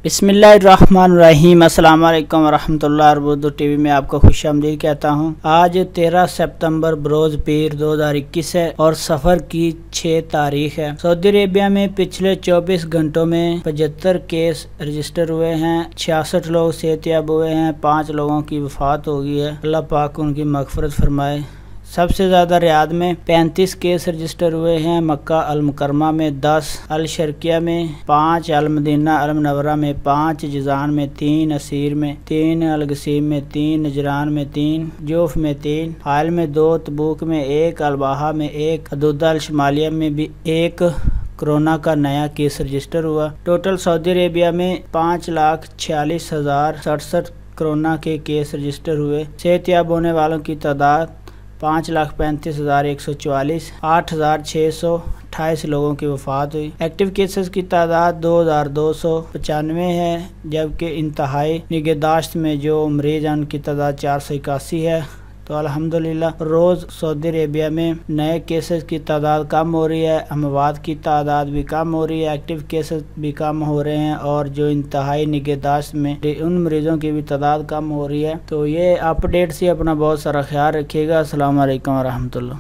बिस्मिल्लाहिर्रहमानिर्रहीम। अस्सलाम वालेकुम वरहमतुल्लाह। उर्दू टीवी में आपको खुश आमदीद कहता हूँ। आज 13 सितंबर बरोज पीर 2021 है और सफ़र की 6 तारीख है। सऊदी अरेबिया में पिछले 24 घंटों में 75 केस रजिस्टर हुए हैं। 66 लोग सेहतयाब हुए हैं। 5 लोगों की वफात हो गई है। अल्लाह पाक उनकी मग़फ़िरत फरमाए। सबसे ज़्यादा रियाद में 35 केस रजिस्टर हुए हैं। मक्का अल मुकरमा में 10, अल शर्किया में 5, अल मदीना अल मुनव्वरा में 5, जिज़ान में 3, असीर में 3, अल गसीम में 3, नजरान में 3, जोफ में 3, हायल में 2, तबूक में 1, अल बाहा में 1, हदूदा अल शमालिया में भी 1 कोरोना का नया केस रजिस्टर हुआ। टोटल सऊदी अरेबिया में 5,46,067 कोरोना के केस रजिस्टर हुए। सेहतयाब होने वालों की तादाद 5,35,144, 8,628 लोगों की वफात हुई। एक्टिव केसेस की तादाद 2,295 है, जबकि इंतहाई निगहदाश्त में जो मरीज हैं उनकी तादाद 481 है। तो अल्हम्दुलिल्लाह रोज़ सऊदी अरेबिया में नए केसेस की तादाद कम हो रही है, अमवात की तादाद भी कम हो रही है, एक्टिव केसेस भी कम हो रहे हैं और जो इंतहाई निगहदाश्त में उन मरीज़ों की भी तादाद कम हो रही है। तो ये अपडेट से अपना बहुत सारा ख्याल रखिएगा। अस्सलाम वालेकुम वरहमतुल्लाह।